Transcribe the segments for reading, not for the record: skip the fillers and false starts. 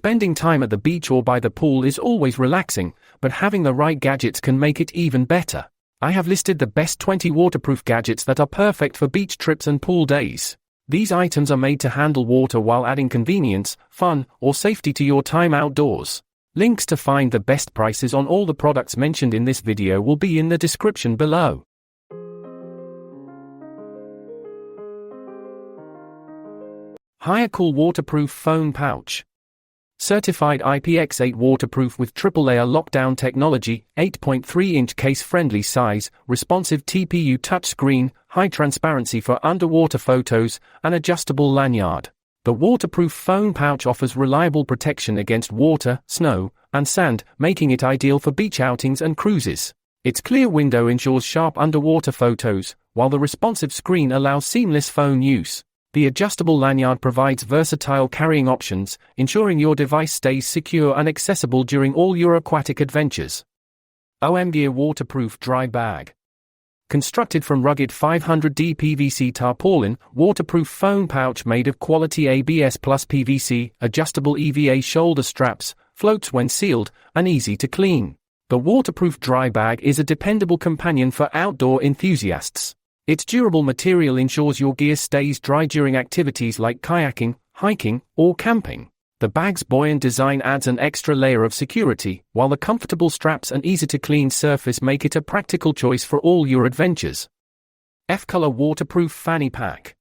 Spending time at the beach or by the pool is always relaxing, but having the right gadgets can make it even better. I have listed the best 20 waterproof gadgets that are perfect for beach trips and pool days. These items are made to handle water while adding convenience, fun, or safety to your time outdoors. Links to find the best prices on all the products mentioned in this video will be in the description below. HireCool Waterproof Phone Pouch. Certified IPX8 waterproof with triple layer lockdown technology, 8.3-inch case-friendly size, responsive TPU touchscreen, high transparency for underwater photos, and adjustable lanyard. The waterproof phone pouch offers reliable protection against water, snow, and sand, making it ideal for beach outings and cruises. Its clear window ensures sharp underwater photos, while the responsive screen allows seamless phone use. The adjustable lanyard provides versatile carrying options, ensuring your device stays secure and accessible during all your aquatic adventures. OMGear Waterproof Dry Bag. Constructed from rugged 500D PVC tarpaulin, waterproof phone pouch made of quality ABS plus PVC, adjustable EVA shoulder straps, floats when sealed, and easy to clean. The waterproof dry bag is a dependable companion for outdoor enthusiasts. Its durable material ensures your gear stays dry during activities like kayaking, hiking, or camping. The bag's buoyant design adds an extra layer of security, while the comfortable straps and easy-to-clean surface make it a practical choice for all your adventures. F-Color Waterproof Fanny Pack.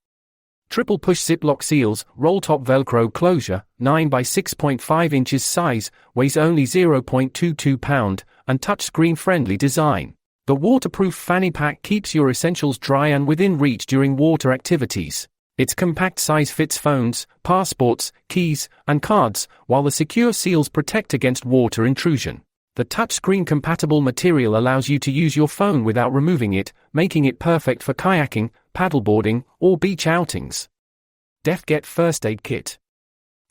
Triple push Ziploc seals, roll-top Velcro closure, 9 by 6.5 inches size, weighs only 0.22 pound, and touchscreen-friendly design. The waterproof fanny pack keeps your essentials dry and within reach during water activities. Its compact size fits phones, passports, keys, and cards, while the secure seals protect against water intrusion. The touchscreen-compatible material allows you to use your phone without removing it, making it perfect for kayaking, paddleboarding, or beach outings. DefGet First Aid Kit.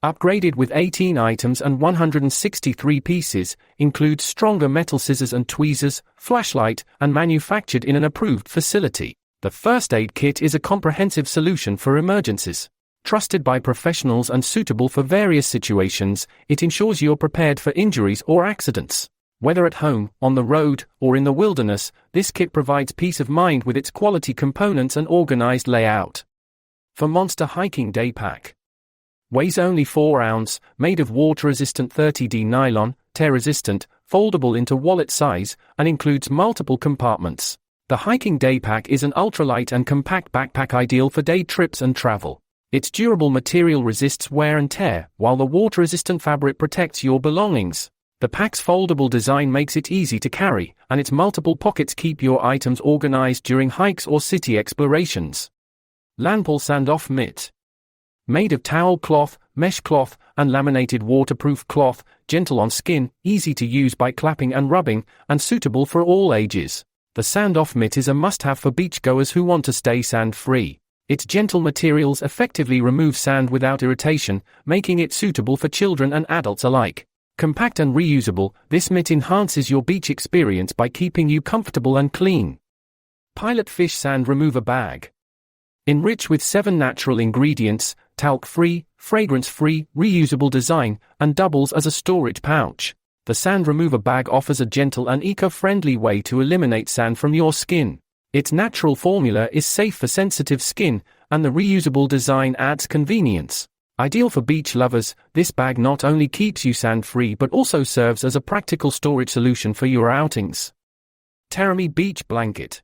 Upgraded with 18 items and 163 pieces, includes stronger metal scissors and tweezers, flashlight, and manufactured in an approved facility. The First Aid Kit is a comprehensive solution for emergencies. Trusted by professionals and suitable for various situations, it ensures you're prepared for injuries or accidents. Whether at home, on the road, or in the wilderness, this kit provides peace of mind with its quality components and organized layout. For Monster Hiking Day Pack. Weighs only 4 ounces, made of water-resistant 30D nylon, tear-resistant, foldable into wallet size, and includes multiple compartments. The Hiking Day Pack is an ultralight and compact backpack ideal for day trips and travel. Its durable material resists wear and tear, while the water-resistant fabric protects your belongings. The pack's foldable design makes it easy to carry, and its multiple pockets keep your items organized during hikes or city explorations. Lanpol Sand-Off Mitt. Made of towel cloth, mesh cloth, and laminated waterproof cloth, gentle on skin, easy to use by clapping and rubbing, and suitable for all ages. The sand-off mitt is a must-have for beachgoers who want to stay sand-free. Its gentle materials effectively remove sand without irritation, making it suitable for children and adults alike. Compact and reusable, this mitt enhances your beach experience by keeping you comfortable and clean. Pilot Fish Sand Remover Bag. Enriched with 7 natural ingredients, talc-free, fragrance-free, reusable design, and doubles as a storage pouch. The sand remover bag offers a gentle and eco-friendly way to eliminate sand from your skin. Its natural formula is safe for sensitive skin, and the reusable design adds convenience. Ideal for beach lovers, this bag not only keeps you sand-free but also serves as a practical storage solution for your outings. Terami Beach Blanket.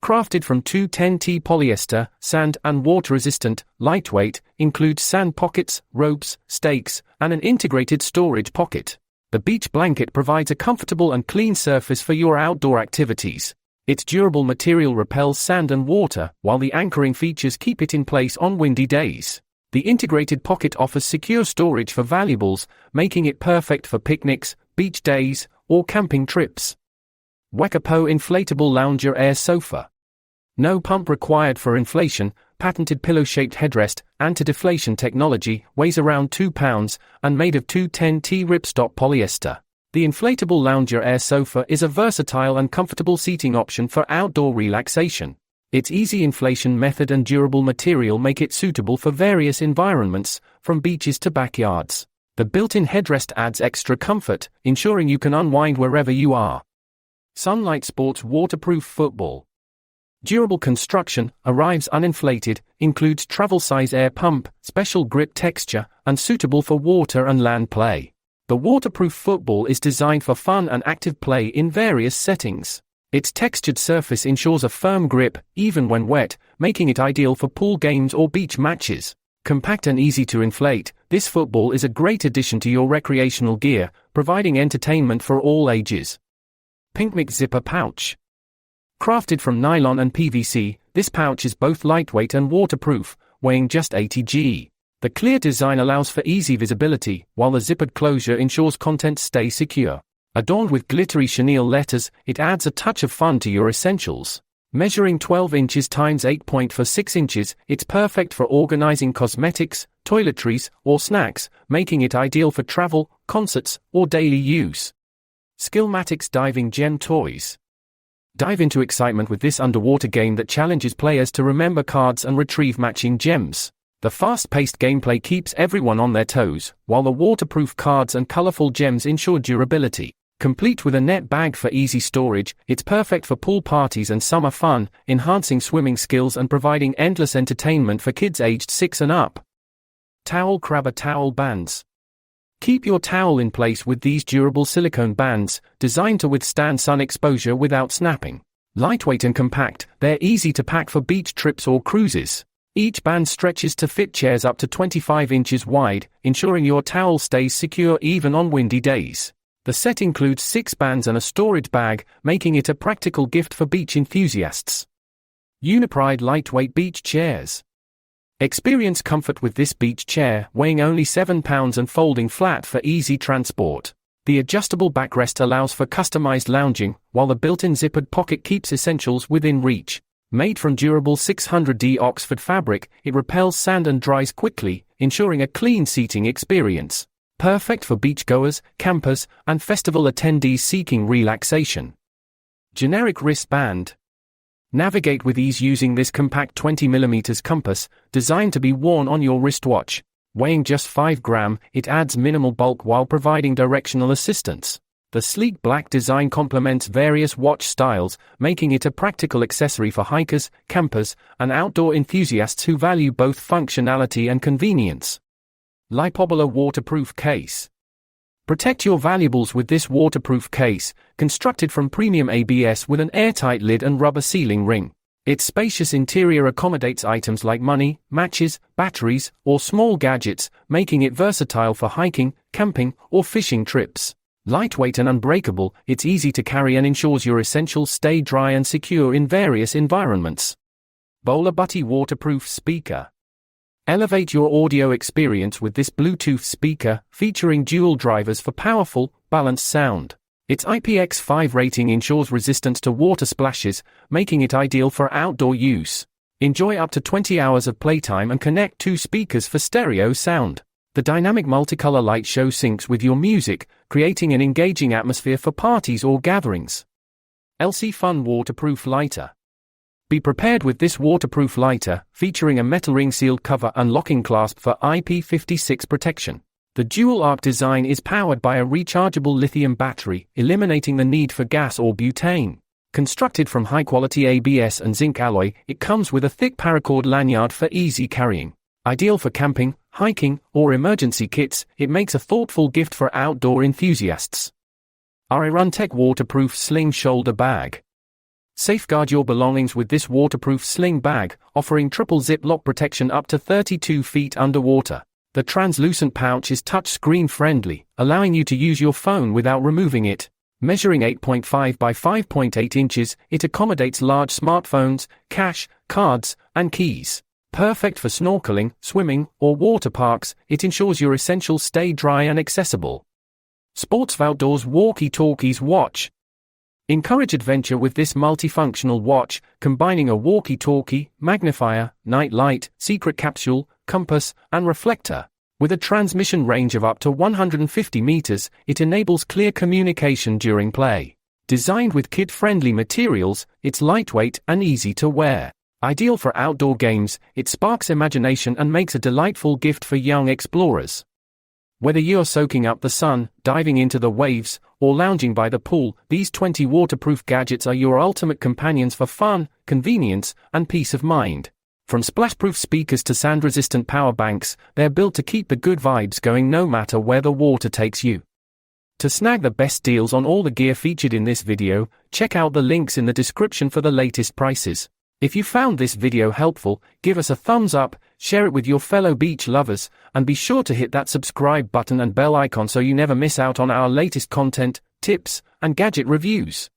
Crafted from 210T polyester, sand and water-resistant, lightweight, includes sand pockets, ropes, stakes, and an integrated storage pocket. The beach blanket provides a comfortable and clean surface for your outdoor activities. Its durable material repels sand and water, while the anchoring features keep it in place on windy days. The integrated pocket offers secure storage for valuables, making it perfect for picnics, beach days, or camping trips. Wekapo Inflatable Lounger Air Sofa. No pump required for inflation, patented pillow-shaped headrest, anti-deflation technology, weighs around 2 pounds, and made of 210T ripstop polyester. The inflatable lounger air sofa is a versatile and comfortable seating option for outdoor relaxation. Its easy inflation method and durable material make it suitable for various environments, from beaches to backyards. The built-in headrest adds extra comfort, ensuring you can unwind wherever you are. Sunlight Sports Waterproof Football. Durable construction, arrives uninflated, includes travel-size air pump, special grip texture, and suitable for water and land play. The waterproof football is designed for fun and active play in various settings. Its textured surface ensures a firm grip, even when wet, making it ideal for pool games or beach matches. Compact and easy to inflate, this football is a great addition to your recreational gear, providing entertainment for all ages. Picnic Zipper Pouch. Crafted from nylon and PVC, this pouch is both lightweight and waterproof, weighing just 80 g. The clear design allows for easy visibility, while the zippered closure ensures contents stay secure. Adorned with glittery chenille letters, it adds a touch of fun to your essentials. Measuring 12 inches x 8.46 inches, it's perfect for organizing cosmetics, toiletries, or snacks, making it ideal for travel, concerts, or daily use. Skillmatics Diving Gem Toys. Dive into excitement with this underwater game that challenges players to remember cards and retrieve matching gems. The fast-paced gameplay keeps everyone on their toes, while the waterproof cards and colorful gems ensure durability. Complete with a net bag for easy storage, it's perfect for pool parties and summer fun, enhancing swimming skills and providing endless entertainment for kids aged 6 and up. Towel Crabber Towel Bands. Keep your towel in place with these durable silicone bands, designed to withstand sun exposure without snapping. Lightweight and compact, they're easy to pack for beach trips or cruises. Each band stretches to fit chairs up to 25 inches wide, ensuring your towel stays secure even on windy days. The set includes 6 bands and a storage bag, making it a practical gift for beach enthusiasts. Unipride Lightweight Beach Chairs. Experience comfort with this beach chair, weighing only 7 pounds and folding flat for easy transport. The adjustable backrest allows for customized lounging, while the built-in zippered pocket keeps essentials within reach. Made from durable 600D Oxford fabric, it repels sand and dries quickly, ensuring a clean seating experience. Perfect for beachgoers, campers, and festival attendees seeking relaxation. Generic Wristband. Navigate with ease using this compact 20mm compass, designed to be worn on your wristwatch. Weighing just 5 grams, it adds minimal bulk while providing directional assistance. The sleek black design complements various watch styles, making it a practical accessory for hikers, campers, and outdoor enthusiasts who value both functionality and convenience. Lipobola Waterproof Case. Protect your valuables with this waterproof case, constructed from premium ABS with an airtight lid and rubber sealing ring. Its spacious interior accommodates items like money, matches, batteries, or small gadgets, making it versatile for hiking, camping, or fishing trips. Lightweight and unbreakable, it's easy to carry and ensures your essentials stay dry and secure in various environments. Bowler Buddy Waterproof Speaker. Elevate your audio experience with this Bluetooth speaker, featuring dual drivers for powerful, balanced sound. Its IPX5 rating ensures resistance to water splashes, making it ideal for outdoor use. Enjoy up to 20 hours of playtime and connect 2 speakers for stereo sound. The dynamic multicolor light show syncs with your music, creating an engaging atmosphere for parties or gatherings. LC Fun Waterproof Lighter. Be prepared with this waterproof lighter, featuring a metal ring-sealed cover and locking clasp for IP56 protection. The dual-arc design is powered by a rechargeable lithium battery, eliminating the need for gas or butane. Constructed from high-quality ABS and zinc alloy, it comes with a thick paracord lanyard for easy carrying. Ideal for camping, hiking, or emergency kits, it makes a thoughtful gift for outdoor enthusiasts. Runtech Waterproof Sling Shoulder Bag. Safeguard your belongings with this waterproof sling bag, offering triple zip lock protection up to 32 feet underwater. The translucent pouch is touch-screen friendly, allowing you to use your phone without removing it. Measuring 8.5 by 5.8 inches, it accommodates large smartphones, cash, cards, and keys. Perfect for snorkeling, swimming, or water parks, it ensures your essentials stay dry and accessible. Sports Outdoors Walkie-Talkies Watch. Encourage adventure with this multifunctional watch, combining a walkie-talkie, magnifier, night light, secret capsule, compass, and reflector. With a transmission range of up to 150 meters, it enables clear communication during play. Designed with kid-friendly materials, it's lightweight and easy to wear. Ideal for outdoor games, it sparks imagination and makes a delightful gift for young explorers. Whether you're soaking up the sun, diving into the waves, or lounging by the pool, these 20 waterproof gadgets are your ultimate companions for fun, convenience, and peace of mind. From splash-proof speakers to sand-resistant power banks, they're built to keep the good vibes going no matter where the water takes you. To snag the best deals on all the gear featured in this video, check out the links in the description for the latest prices. If you found this video helpful, give us a thumbs up, share it with your fellow beach lovers, and be sure to hit that subscribe button and bell icon so you never miss out on our latest content, tips, and gadget reviews.